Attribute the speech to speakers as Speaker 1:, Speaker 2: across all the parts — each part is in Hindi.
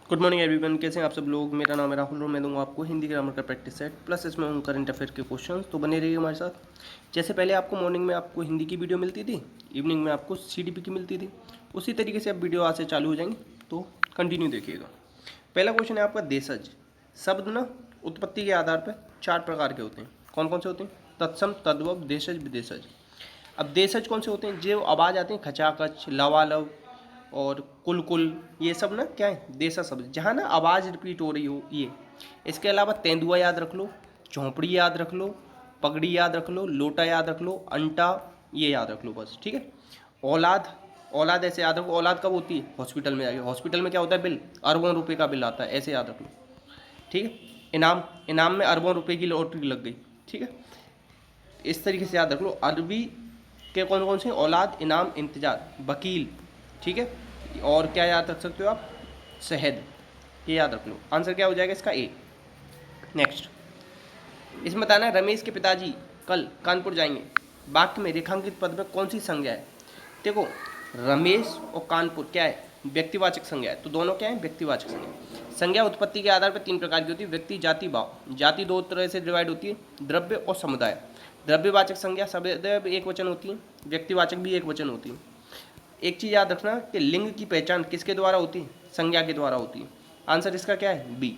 Speaker 1: गुड मॉर्निंग एवरीवन, कैसे हैं आप सब लोग। मेरा नाम है राहुल और मैं दूंगा आपको हिंदी ग्रामर का प्रैक्टिस सेट प्लस इसमें हूँ करंट अफेयर के क्वेश्चंस। तो बने रहिए हमारे साथ। जैसे पहले आपको मॉर्निंग में आपको हिंदी की वीडियो मिलती थी, इवनिंग में आपको सीडीपी की मिलती थी, उसी तरीके से अब वीडियो आज से चालू हो जाएंगे, तो कंटिन्यू देखिएगा। पहला क्वेश्चन है आपका देशज। शब्द ना उत्पत्ति के आधार पर 4 प्रकार के होते हैं। कौन कौन से होते हैं? तत्सम, तद्भव, देशज, विदेशज। अब देशज कौन से होते हैं? जो आवाज़ आते हैं खचाखच, लवालव और कुल कुल, ये सब ना क्या है? देशज शब्द, जहाँ ना आवाज़ रिपीट हो रही हो ये। इसके अलावा तेंदुआ याद रख लो, झोंपड़ी याद रख लो, पगड़ी याद रख लो, लोटा याद रख लो, अंटा ये याद रख लो बस, ठीक है। औलाद, औलाद ऐसे याद रखो। औलाद कब होती है? हॉस्पिटल में जाके। हॉस्पिटल में क्या होता है? बिल, अरबों रुपए का बिल आता है, ऐसे याद रख लो, ठीक है। इनाम, इनाम में अरबों रुपए की लॉटरी लग गई, ठीक है। इस तरीके से याद रख लो। अरबी के कौन कौन से? औलाद, इनाम, इंतजार, वकील, ठीक है। और क्या याद रख सकते हो आप? शहद, ये याद रख लो। आंसर क्या हो जाएगा इसका? ए। नेक्स्ट, इसमें बताना है रमेश के पिताजी कल कानपुर जाएंगे। वाक्य में रेखांकित पद में कौन सी संज्ञा है? देखो, रमेश और कानपुर क्या है? व्यक्तिवाचक संज्ञा है, तो दोनों क्या है? व्यक्तिवाचक संज्ञा। संज्ञा उत्पत्ति के आधार पर 3 प्रकार की होती है: व्यक्ति, जाति, भाव। जाति 2 तरह से डिवाइड होती है, द्रव्य और समुदाय। द्रव्यवाचक संज्ञा सदैव एक वचन होती है, व्यक्तिवाचक भी एक वचन होती है। एक चीज़ याद रखना कि लिंग की पहचान किसके द्वारा होती है? संज्ञा के द्वारा होती है। आंसर इसका क्या है? बी।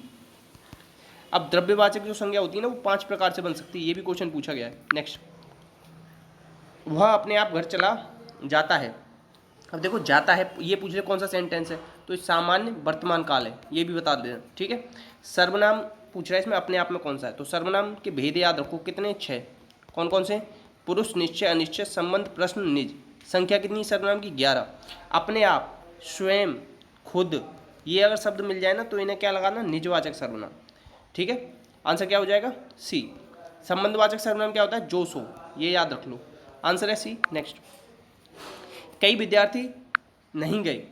Speaker 1: अब द्रव्यवाचक जो संज्ञा होती है ना, वो 5 प्रकार से बन सकती है, ये भी क्वेश्चन पूछा गया है। नेक्स्ट, वह अपने आप घर चला जाता है। अब देखो, जाता है ये पूछ ले कौन सा सेंटेंस है, तो ये सामान्य वर्तमान काल है, ये भी बता देना, ठीक है। सर्वनाम पूछ रहा है इसमें, अपने आप में कौन सा है, तो सर्वनाम के भेद याद रखो, कितने? 6। कौन कौन से? पुरुष, निश्चय, अनिश्चय, संबंध, प्रश्न, निज। संख्या कितनी सर्वनाम की? 11। अपने आप, स्वयं, खुद, ये अगर शब्द मिल जाए ना तो इन्हें क्या लगाना? निजवाचक सर्वनाम, ठीक है। आंसर क्या हो जाएगा? सी। संबंधवाचक सर्वनाम क्या होता है? जो सो, ये याद रख लो। आंसर है सी। नेक्स्ट, कई विद्यार्थी नहीं गए।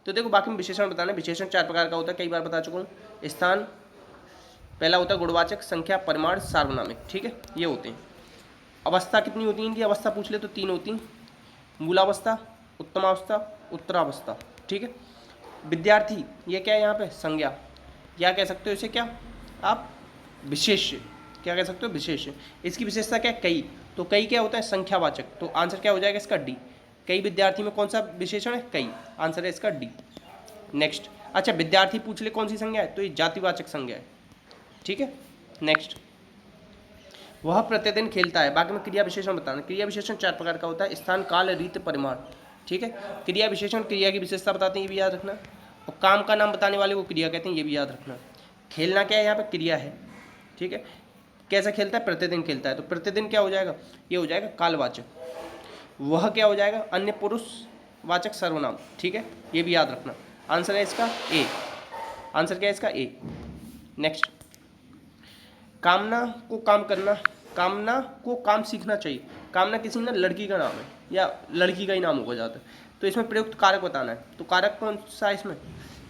Speaker 1: तो देखो, बाकी में विशेषण बताना है। विशेषण 4 प्रकार का होता है, कई बार बता चुका हूँ। स्थान पहला होता है गुणवाचक, संख्या, परिमाण, सार्वनामिक, ठीक है, ये होते हैं। अवस्था कितनी होती है इनकी? अवस्था पूछ ले तो 3 होती हैं: मूलावस्था, उत्तमावस्था, उत्तरावस्था, ठीक है। विद्यार्थी ये क्या है यहाँ पे? संज्ञा, या कह सकते हो इसे क्या आप? विशेष्य, क्या कह सकते हो? विशेष्य। इसकी विशेषता क्या है? कई, तो कई क्या होता है? संख्यावाचक, तो आंसर क्या हो जाएगा इसका? डी। कई विद्यार्थी में कौन सा विशेषण है? कई, आंसर है इसका डी। नेक्स्ट, अच्छा विद्यार्थी पूछ ले कौन सी संज्ञा है, तो ये जातिवाचक संज्ञा है, ठीक है। नेक्स्ट, वह प्रतिदिन खेलता है। बाकी में क्रिया विशेषण बताना। क्रिया विशेषण 4 प्रकार का होता है: स्थान, काल, रीत, परिमाण, ठीक है। क्रिया विशेषण क्रिया की विशेषता बताते हैं, ये भी याद रखना। और काम का नाम बताने वाले को क्रिया कहते हैं, ये भी याद रखना। खेलना क्या है? यहाँ पर क्रिया है, ठीक है। कैसा खेलता है? प्रतिदिन खेलता है, तो प्रतिदिन क्या हो जाएगा? ये हो जाएगा कालवाचक। वह क्या हो जाएगा? अन्य पुरुष वाचक सर्वनाम, ठीक है, ये भी याद रखना। आंसर है इसका ए। आंसर क्या है इसका? ए। नेक्स्ट, कामना को काम करना, कामना को काम सीखना चाहिए। कामना किसी ना लड़की का नाम है या लड़की का ही नाम होगा ज़्यादा, तो इसमें प्रयुक्त कारक बताना है। तो कारक कौन सा है इसमें?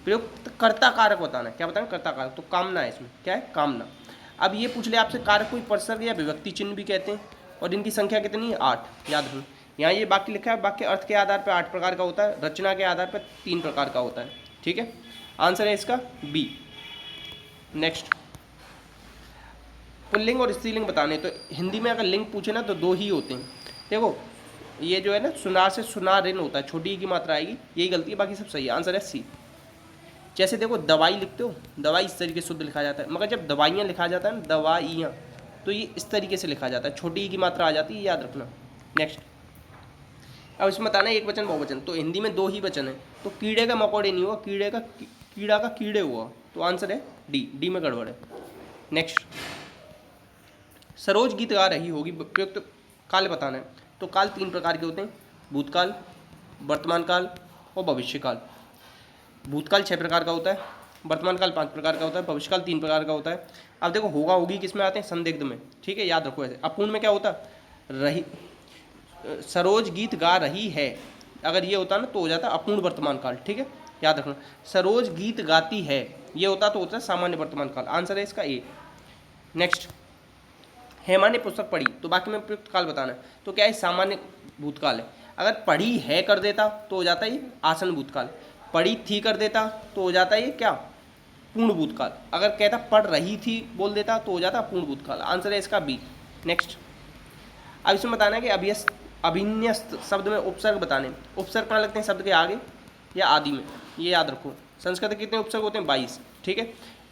Speaker 1: प्रयुक्त कर्ता कारक बताना है। क्या बताना? कर्ता कारक, तो कामना है इसमें, क्या है? कामना। अब ये पूछ ले आपसे, कारक कोई परसर्ग या विभक्ति चिन्ह भी कहते हैं, और इनकी संख्या कितनी है? 8, याद रखना। यहाँ ये वाक्य लिखा है, वाक्य अर्थ के आधार पर 8 प्रकार का होता है, रचना के आधार पर 3 प्रकार का होता है, ठीक है। आंसर है इसका बी। नेक्स्ट, पुल्लिंग और स्त्रीलिंग बताने। तो हिंदी में अगर लिंग पूछे ना तो 2 ही होते हैं। देखो, ये जो है ना, सुनार से सुनारिन होता है, छोटी की मात्रा आएगी, यही गलती है, बाकी सब सही है। आंसर है सी। जैसे देखो, दवाई लिखते हो, दवाई इस तरीके से शुद्ध लिखा जाता है, मगर जब दवाइयाँ लिखा जाता है ना, दवाइयाँ, तो ये इस तरीके से लिखा जाता है, छोटी की मात्रा आ जाती है, याद रखना। नेक्स्ट, अब इसमें बताना है एक वचन बहुवचन। तो हिंदी में 2 ही वचन है, तो कीड़े का मकोड़े नहीं हुआ, कीड़े का कीड़ा का कीड़े हुआ, तो आंसर है डी। डी में गड़बड़ है। नेक्स्ट, सरोज गीत गा रही होगी, प्रयुक्त काल बताना है। तो काल 3 प्रकार के होते हैं: भूतकाल, वर्तमान काल और भविष्यकाल। भूतकाल 6 प्रकार का होता है, वर्तमान काल 5 प्रकार का होता है, भविष्यकाल 3 प्रकार का होता है। अब देखो, होगा होगी किस में आते हैं? संदिग्ध में, ठीक है, याद रखो ऐसे। अपूर्ण में क्या होता है? रही, सरोज गीत गा रही है, अगर ये होता ना तो हो जाता अपूर्ण वर्तमान काल, ठीक है, याद रखना। सरोज गीत गाती है, ये होता तो होता है सामान्य वर्तमान काल। आंसर है इसका ए। नेक्स्ट, हेमा ने पुस्तक पढ़ी, तो बाकी में प्रयुक्त काल बताना है। तो क्या है? सामान्य भूतकाल है। अगर पढ़ी है कर देता तो हो जाता है ये आसन भूतकाल। पढ़ी थी कर देता तो हो जाता है ये क्या? पूर्ण भूतकाल। अगर कहता पढ़ रही थी बोल देता तो हो जाता पूर्ण भूतकाल। आंसर है इसका बी। नेक्स्ट, अब इसमें बताना है कि अभिन्यस्त शब्द में उपसर्ग बताने। उपसर्ग कहाँ लगते हैं शब्द के आगे या आदि में, ये याद रखो। संस्कृत के कितने उपसर्ग होते हैं? 22। ठीक है,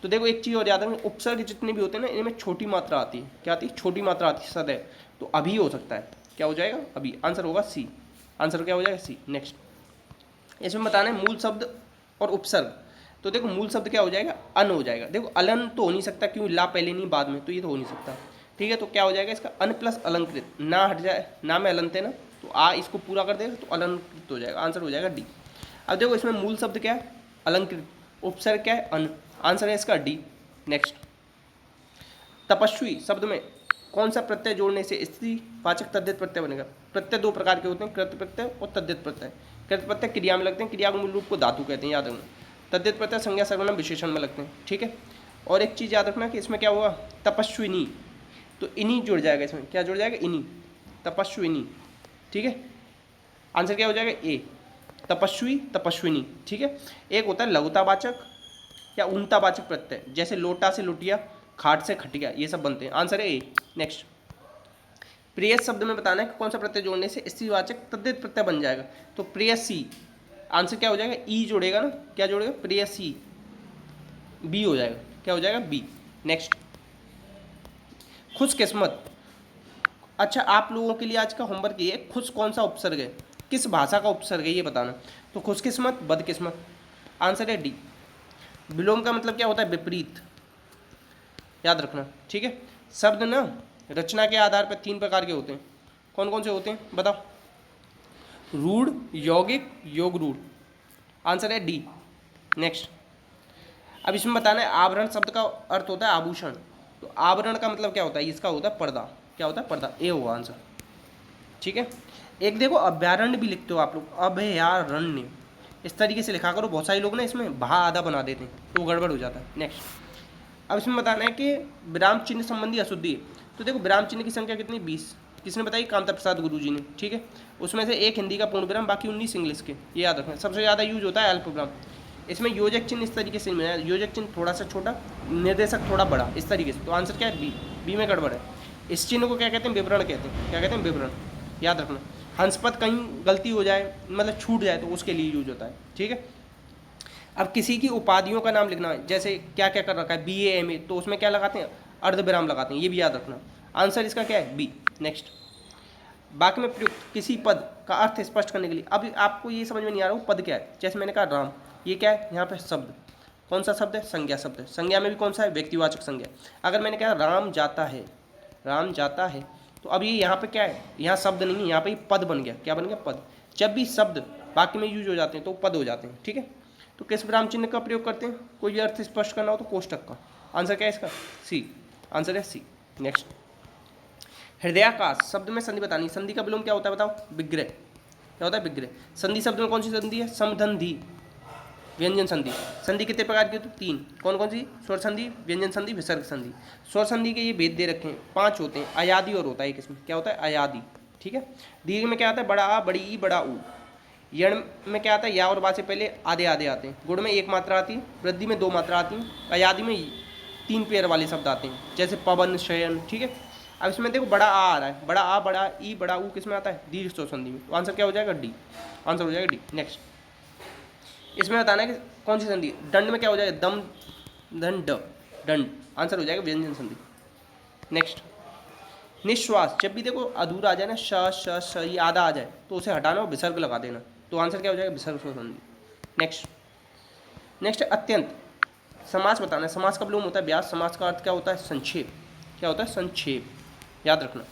Speaker 1: तो देखो एक चीज़ और याद रखना, उपसर्ग जितने भी होते हैं ना इनमें छोटी मात्रा आती है। क्या आती है? छोटी मात्रा आती है सदैव। तो अभी हो सकता है, क्या हो जाएगा? अभी। आंसर होगा सी। आंसर क्या हो जाएगा? सी। नेक्स्ट, इसमें बताना है मूल शब्द और उपसर्ग। तो देखो मूल शब्द क्या हो जाएगा? अन हो जाएगा। देखो अलन तो हो नहीं सकता, क्यों? ला पहले नहीं बाद में, तो ये तो हो नहीं सकता। ठीक है, तो क्या हो जाएगा इसका? अन प्लस अलंकृत। ना हट जाए, ना में अलंत है ना, तो आ इसको पूरा कर देगा तो अलंकृत हो जाएगा। आंसर हो जाएगा डी। अब देखो इसमें मूल शब्द क्या है? अलंकृत। उपसर्ग क्या है? अन। आंसर है इसका डी। नेक्स्ट, तपस्वी शब्द में कौन सा प्रत्यय जोड़ने से स्त्रीवाचक तद्धित प्रत्यय बनेगा? प्रत्यय दो प्रकार के होते हैं, कृत प्रत्यय और तद्धित प्रत्यय। कृत प्रत्यय क्रिया में लगते हैं, क्रिया के मूल रूप को धातु कहते हैं, याद रखना। तद्धित प्रत्यय संज्ञा सर्वनाम विशेषण में लगते हैं। ठीक है, और एक चीज़ याद रखना कि इसमें क्या हुआ? तपस्विनी, तो इनी जुड़ जाएगा इसमें। क्या जुड़ जाएगा? इनी। तपस्विनी। ठीक है, आंसर क्या हो जाएगा? ए। तपस्वी, तपस्विनी। ठीक है, एक होता है लघुतावाचक या ऊनतावाचक प्रत्यय, जैसे लोटा से लुटिया, खाट से खटिया, ये सब बनते हैं। आंसर है ए। नेक्स्ट, प्रेयस शब्द में बताना है कि कौन सा प्रत्यय जोड़ने से स्त्रीवाचक तद्धित प्रत्यय बन जाएगा? तो प्रेयसी। आंसर क्या हो जाएगा? ई जोड़ेगा ना, क्या जोड़ेगा? प्रेयसी। बी हो जाएगा। क्या हो जाएगा? बी। नेक्स्ट, खुशकिस्मत। अच्छा, आप लोगों के लिए आज का होमवर्क ये है, खुश कौन सा उपसर्ग है, किस भाषा का उपसर्ग है, ये बताना। तो खुशकिस्मत, बदकिस्मत। आंसर है डी। विलोम का मतलब क्या होता है? विपरीत, याद रखना। ठीक है, शब्द ना रचना के आधार पर 3 प्रकार के होते हैं। कौन कौन से होते हैं बताओ? रूढ़, यौगिक, योग रूढ़। आंसर है डी। नेक्स्ट, अब इसमें बताना है आवरण शब्द का अर्थ होता है आभूषण। तो आवरण का मतलब क्या होता है? इसका होता है पर्दा। क्या होता है? पर्दा। ए होगा आंसर। ठीक है, एक देखो अभ्यारण्य भी लिखते हो आप लोग, अभयारण्य, इस तरीके से लिखा करो। बहुत सारे लोग ना इसमें भा आधा बना देते हैं तो गड़बड़ हो जाता है। नेक्स्ट, अब इसमें बताना है कि विराम चिन्ह संबंधी अशुद्धि। तो देखो विराम चिन्ह की संख्या कितनी? 20। किसने बताई? कांता प्रसाद गुरुजी ने। ठीक है, उसमें से एक हिंदी का पूर्ण विराम, बाकी 19 इंग्लिश के, ये याद रखना। सबसे ज़्यादा यूज होता है अल्प विराम। इसमें योजक चिन्ह इस तरीके से मिला है, योजक चिन्ह थोड़ा सा छोटा, निर्देशक थोड़ा बड़ा, इस तरीके से। तो आंसर क्या है? बी। बी में गड़बड़ है। इस चिन्ह को क्या कहते हैं? विवरण कहते हैं। क्या कहते हैं? विवरण, याद रखना। हंसपद कहीं गलती हो जाए, मतलब छूट जाए, तो उसके लिए यूज होता है। ठीक है, अब किसी की उपाधियों का नाम लिखना है, जैसे क्या क्या कर रखा है, BA MA, तो उसमें क्या लगाते हैं? अर्धविराम लगाते हैं, ये भी याद रखना। आंसर इसका क्या है? बी। नेक्स्ट, वाक्य में प्रयुक्त किसी पद का अर्थ स्पष्ट करने के लिए। अब आपको ये समझ में नहीं आ रहा हो पद क्या है, जैसे मैंने कहा राम, ये क्या है? यहाँ पे शब्द, कौन सा शब्द है? संज्ञा शब्द है। संज्ञा में भी कौन सा है? व्यक्तिवाचक संज्ञा। अगर मैंने कहा राम जाता है, राम जाता है, तो अब ये यहाँ पे क्या है? यहाँ शब्द नहीं है, यहाँ पे पद बन गया। क्या बन गया? पद। जब भी शब्द वाक्य में यूज हो जाते हैं तो पद हो जाते हैं। ठीक है, तो किस विराम चिन्ह का प्रयोग करते हैं? कोई भी अर्थ स्पष्ट करना हो तो कोष्टक का। आंसर क्या है इसका? सी। आंसर है सी। नेक्स्ट, हृदयाकाश शब्द में संधि बतानी। संधि का विलोम क्या होता है बताओ? विग्रह। क्या होता है? विग्रह। संधि शब्द में कौन सी संधि है? समधंधी, व्यंजन संधि। संधि कितने प्रकार की होती है? 3। कौन कौन सी? स्वर संधि, व्यंजन संधि, विसर्ग संधि। स्वर संधि के ये भेद दे रखे हैं, 5 होते हैं। अयादि और होता है एक इसमें। क्या होता है? अयादि। ठीक है, दीर्घ में क्या आता है? बड़ा आ, बड़ी ई, बड़ा ऊ। यण में क्या आता है? या और बा से पहले आधे आधे आते हैं। गुण में 1 मात्रा आती है, वृद्धि में 2 मात्रा आती है, अयादि में 3 पेयर वाले शब्द आते हैं, जैसे पवन, शयन। ठीक है, अब इसमें देखो बड़ा आ रहा है, बड़ा आ, बड़ा ई, बड़ा ऊ किस में आता है? दीर्घ स्वर संधि में। तो आंसर क्या हो जाएगा? डी। आंसर हो जाएगा डी। नेक्स्ट, इसमें बताना है कि कौन सी संधि। दंड में क्या हो जाएगा? दम, दंड, दंड। आंसर हो जाएगा व्यंजन संधि। नेक्स्ट, निश्वास। जब भी देखो अधूरा आ जाए ना, श ये आधा आ जाए, तो उसे हटाना और विसर्ग लगा देना। तो आंसर क्या हो जाएगा? विसर्ग स्वर संधि। नेक्स्ट, नेक्स्ट अत्यंत। समास बताना है। समास का विलोम होता है व्यास। समास का अर्थ क्या होता है? संक्षेप। क्या होता है? संक्षेप, याद रखना।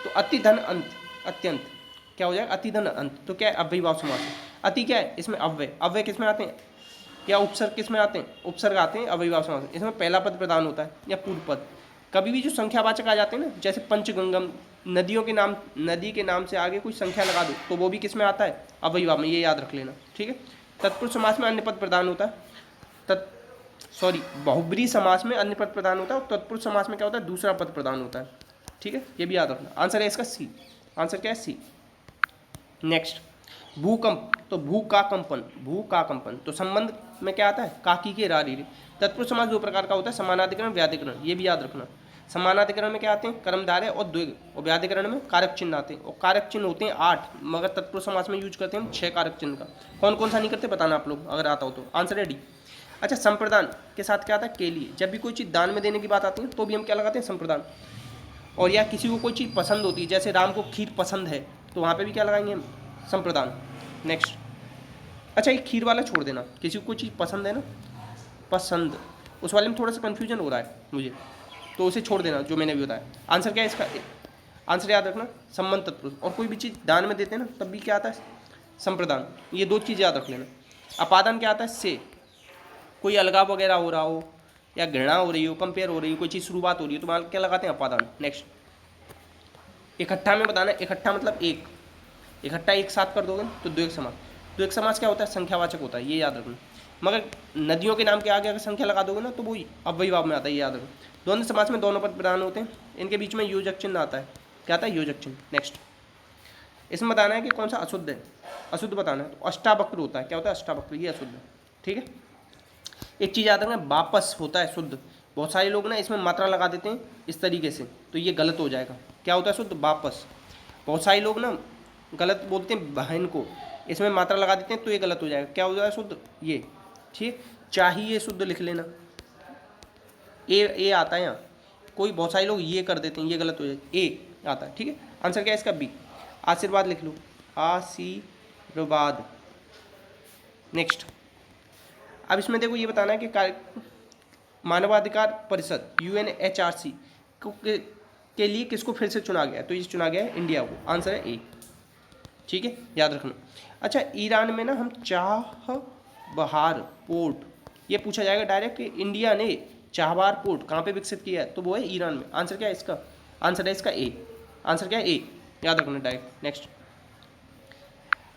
Speaker 1: तो अति धन अंत, अत्यंत क्या हो जाएगा? अति धन अंत। तो क्या है? अव्ययीभाव समास है। अति क्या है? इसमें अव्यय। अव्यय किस में आते हैं? या उपसर्ग किस में आते हैं? उपसर्ग आते हैं अव्ययीभाव समास में। इसमें पहला पद प्रधान होता है या पूर्व पद। कभी भी जो संख्यावाचक आ जाते हैं ना, जैसे पंचगंगम, नदियों के नाम, नदी के नाम से आगे कोई संख्या लगा दो तो वो भी किस में आता है? अव्ययीभाव में। ये याद रख लेना। ठीक है, तत्पुरुष समास में अन्य पद प्रधान होता है। बहुब्रीहि समास में अन्य पद प्रधान होता है, और तत्पुरुष समास में क्या होता है? दूसरा पद प्रधान होता है। ठीक है, ये भी याद रखना। आंसर है इसका सी। आंसर क्या है? सी। नेक्स्ट, भूकंप तो भू का कंपन, भू का कंपन। तो संबंध में क्या आता है, काकी के रा री रे। तत्पुरुष समास दो प्रकार का होता है, समानाधिकरण व्याधिकरण, ये भी याद रखना। समानाधिकरण में क्या आते हैं, कर्मधारय और द्विग, और व्याधिकरण में कारक चिन्ह आते हैं। और कारक चिन्ह होते हैं 8, मगर तत्पुरुष समास में यूज करते हैं हम 6 कारक चिन्ह का। कौन कौन सा नहीं करते बताना आप लोग, अगर आता हो तो। आंसर है डी। अच्छा, संप्रदान के साथ क्या आता है, के लिए। जब भी कोई चीज़ दान में देने की बात आती है तो भी हम क्या लगाते हैं, संप्रदान। और या किसी को कोई चीज़ पसंद होती है, जैसे राम को खीर पसंद है, तो वहाँ पे भी क्या लगाएंगे हम, संप्रदान। नेक्स्ट। अच्छा, ये खीर वाला छोड़ देना, किसी को कोई चीज़ पसंद है ना, पसंद, उस वाले में थोड़ा सा कन्फ्यूजन हो रहा है मुझे, तो उसे छोड़ देना जो मैंने भी बताया। आंसर क्या है इसका, आंसर याद रखना, संबंध तत्पुरुष। और कोई भी चीज़ दान में देते हैं ना, तब भी क्या आता है, संप्रदान। ये 2 चीज़ याद रख लेना। अपादान क्या आता है, से। कोई अलगाव वगैरह हो रहा हो, या घृणा हो रही हो, कंपेयर हो रही हो, कोई चीज़ शुरुआत हो रही है, तो वहाँ क्या लगाते हैं, अपादान। नेक्स्ट। इकट्ठा में बताना, इकट्ठा मतलब एक, इकट्ठा एक साथ कर दोगे तो द्विग समास। द्विग समास क्या होता है, संख्यावाचक होता है, ये याद रखना। मगर नदियों के नाम के आगे अगर संख्या लगा दोगे ना, तो वो अव्ययी भाव में आता है, ये याद रखना। द्वंद्व समास में दोनों पद प्रधान होते हैं, इनके बीच में योजक चिन्ह आता है। क्या आता है, योजक चिन्ह। नेक्स्ट। इसमें बताना है कि कौन सा अशुद्ध है, अशुद्ध बताना है। तो अष्टावक्र होता है, क्या होता है, अष्टावक्र, ये अशुद्ध है। ठीक है। एक चीज़ याद रखना, वापस होता है शुद्ध। बहुत सारे लोग ना इसमें मात्रा लगा देते हैं इस तरीके से, तो ये गलत हो जाएगा। क्या होता है शुद्ध, वापस। बहुत सारे लोग ना गलत बोलते हैं बहन को, इसमें मात्रा लगा देते हैं, तो ये गलत हो जाएगा। क्या हो जाएगा शुद्ध, ये। ठीक, चाहिए शुद्ध लिख लेना, ए आता है यहाँ। कोई बहुत सारे लोग ये कर देते हैं, ये गलत हो जाएगा, ए आता है। ठीक है। आंसर क्या है इसका, बी। आशीर्वाद लिख लो, आशीर्वाद। नेक्स्ट। अब इसमें देखो ये बताना है कि मानवाधिकार परिषद UNHRC के लिए किसको फिर से चुना गया है, तो ये चुना गया है इंडिया को। आंसर है ए। ठीक है, याद रखना। अच्छा, ईरान में ना हम चाहबहार पोर्ट, ये पूछा जाएगा डायरेक्ट कि इंडिया ने चाहबहार पोर्ट कहाँ पे विकसित किया है, तो वो है ईरान में। आंसर क्या है इसका, आंसर है इसका ए। आंसर क्या है, ए, याद रखना डायरेक्ट। नेक्स्ट।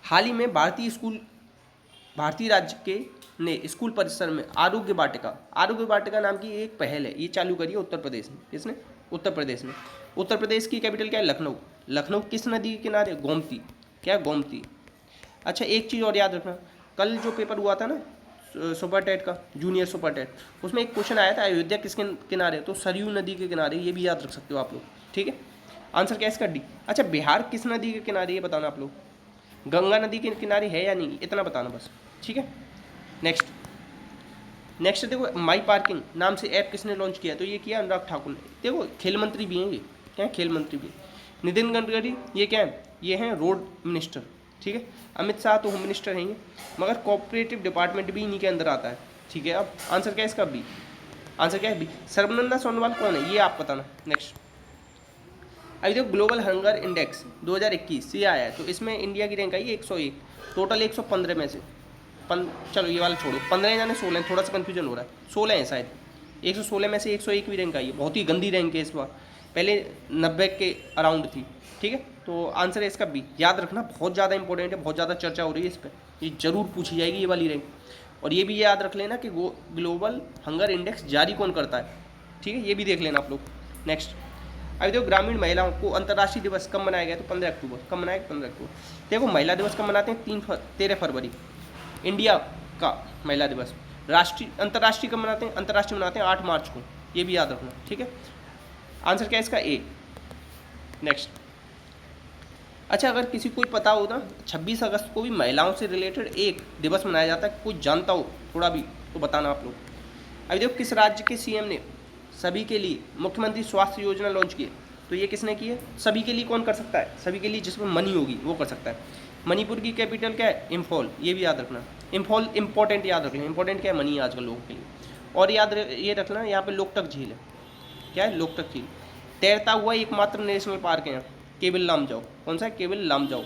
Speaker 1: हाल ही में भारतीय राज्य के ने स्कूल परिसर में आरोग्य वाटिका नाम की एक पहल है, ये चालू करी है उत्तर प्रदेश में। किसने, उत्तर प्रदेश में। उत्तर प्रदेश की कैपिटल क्या है, लखनऊ। लखनऊ किस नदी के किनारे, गोमती। क्या है, गोमती। अच्छा, एक चीज़ और याद रखना, कल जो पेपर हुआ था ना सुपर टेट का, जूनियर सुपर टेट, उसमें एक क्वेश्चन आया था, अयोध्या किसके किनारे, तो सरयू नदी के किनारे, ये भी याद रख सकते हो आप लोग। ठीक है। आंसर क्या है इसका, डी। अच्छा, बिहार किस नदी के किनारे, ये बताना आप लोग। गंगा नदी के किनारे है या नहीं, इतना बताना बस। ठीक है। नेक्स्ट देखो, माई पार्किंग नाम से ऐप किसने लॉन्च किया, तो ये किया अनुराग ठाकुर ने। देखो खेल मंत्री भी हैं ये, क्या है, खेल मंत्री भी। नितिन गडकरी ये क्या है, ये हैं रोड मिनिस्टर। ठीक है। अमित शाह तो होम मिनिस्टर हैं ये, मगर कोऑपरेटिव डिपार्टमेंट भी इन्हीं के अंदर आता है। ठीक है। अब आंसर क्या है इसका, बी। आंसर क्या है, बी। सर्बानंद सोनोवाल कौन है, ये आप बताना। नेक्स्ट। अभी देखो ग्लोबल हंगर इंडेक्स 2021 ये आया है, तो इसमें इंडिया की रैंक आई है 101, टोटल 115 में से। चलो ये वाला छोड़ो, 15 यानी 16, थोड़ा सा कन्फ्यूजन हो रहा है, 16 है शायद। 116 में से 101 भी रैंक आई है, बहुत ही गंदी रैंक है इस बार, पहले 90 के अराउंड थी। ठीक है। तो आंसर है इसका बी, याद रखना, बहुत ज़्यादा इंपॉर्टेंट है, बहुत ज़्यादा चर्चा हो रही है इस पर, ये जरूर पूछी जाएगी ये वाली रैंक। और ये भी याद रख लेना कि ग्लोबल हंगर इंडेक्स जारी कौन करता है। ठीक है, ये भी देख लेना आप लोग। नेक्स्ट। अभी देखो ग्रामीण महिलाओं को अंतर्राष्ट्रीय दिवस कब मनाया गया, तो 15 अक्टूबर। कब मनाया, 15 अक्टूबर। देखो महिला दिवस कब मनाते हैं, 13 फरवरी, इंडिया का महिला दिवस। राष्ट्रीय अंतर्राष्ट्रीय कब मनाते हैं, अंतर्राष्ट्रीय मनाते हैं 8 मार्च को, ये भी याद रखना। ठीक है। आंसर क्या है इसका, ए। नेक्स्ट। अच्छा, अगर किसी को पता हो ना 26 अगस्त को भी महिलाओं से रिलेटेड एक दिवस मनाया जाता है, कोई जानता हो थोड़ा भी, तो बताना आप लोग। अभी देखो किस राज्य के सीएम ने सभी के लिए मुख्यमंत्री स्वास्थ्य योजना लॉन्च की है, तो ये किसने की है, सभी के लिए कौन कर सकता है, सभी के लिए जिसमें मनी होगी वो कर सकता है। मणिपुर की कैपिटल क्या है, इम्फॉल, ये भी याद रखना। इम्फॉल इंपॉर्टेंट याद रखना, इंपॉर्टेंट क्या है, मनी आजकल लोगों के लिए। और ये रखना, यहाँ पे लोकटक झील है, क्या है, लोकटक झील। तैरता हुआ एकमात्र नेशनल पार्क है यहाँ, केवल लामजाओ। कौन सा है, केवल लामजाओ।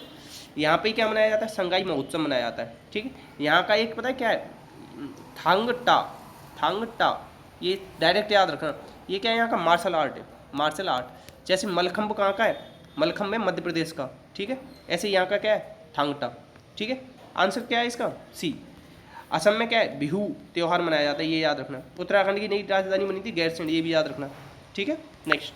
Speaker 1: यहाँ पे क्या मनाया जाता है, संगाई महोत्सव मनाया जाता है। ठीक है। यहाँ का एक पता है क्या है, थांगटा, ये डायरेक्ट याद रखना। ये क्या है, यहाँ का मार्शल आर्ट है, मार्शल आर्ट। जैसे मलखम्ब कहाँ का है, मलखम्ब है मध्य प्रदेश का। ठीक है। ऐसे यहाँ का क्या है, थांगटा। ठीक है। आंसर क्या है इसका, सी। असम में क्या है, बिहू त्यौहार मनाया जाता है, ये याद रखना। उत्तराखंड की नई राजधानी बनी थी गैरसैंण, ये भी याद रखना। ठीक है। नेक्स्ट।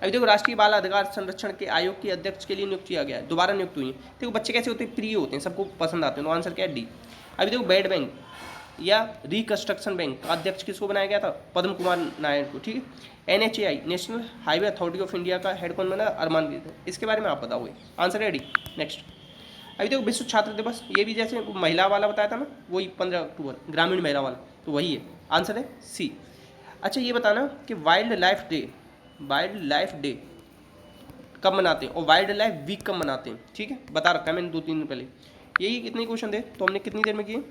Speaker 1: अभी देखो राष्ट्रीय बाल अधिकार संरक्षण के आयोग के अध्यक्ष के लिए नियुक्त किया गया है, दोबारा नियुक्त हुई है। देखो बच्चे कैसे होते हैं, प्रिय होते हैं, सबको पसंद आते हैं, तो आंसर क्या है डी। अभी देखो बेड बैंक या रिकंस्ट्रक्शन बैंक का अध्यक्ष किसको बनाया गया था, पद्म कुमार नायर को, ठीक है। NHAI national highway authority of India का हेड कौन बना, अरमान गिल, इसके बारे में आप बताओगे, आंसर है डी। नेक्स्ट अभी देखो विश्व छात्र दिवस, ये भी जैसे महिला वाला बताया था ना, वही 15 अक्टूबर ग्रामीण महिला वाला, तो वही है, आंसर है सी। अच्छा ये बताना कि वाइल्ड लाइफ डे कब मनाते हैं और वाइल्ड लाइफ वीक कब मनाते हैं, ठीक है, बता रखा है मैंने 2-3 दिन पहले। यही कितने क्वेश्चन थे तो हमने कितनी देर में किए,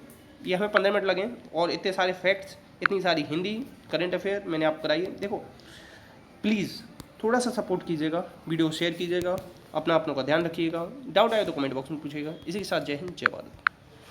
Speaker 1: ये हमें 15 मिनट लगे, और इतने सारे फैक्ट्स, इतनी सारी हिंदी करंट अफेयर मैंने आपको कराई है। देखो प्लीज़ थोड़ा सा सपोर्ट कीजिएगा, वीडियो शेयर कीजिएगा, अपना का ध्यान रखिएगा, डाउट आए तो कमेंट बॉक्स में पूछिएगा। इसी के साथ जय हिंद, जय भारत।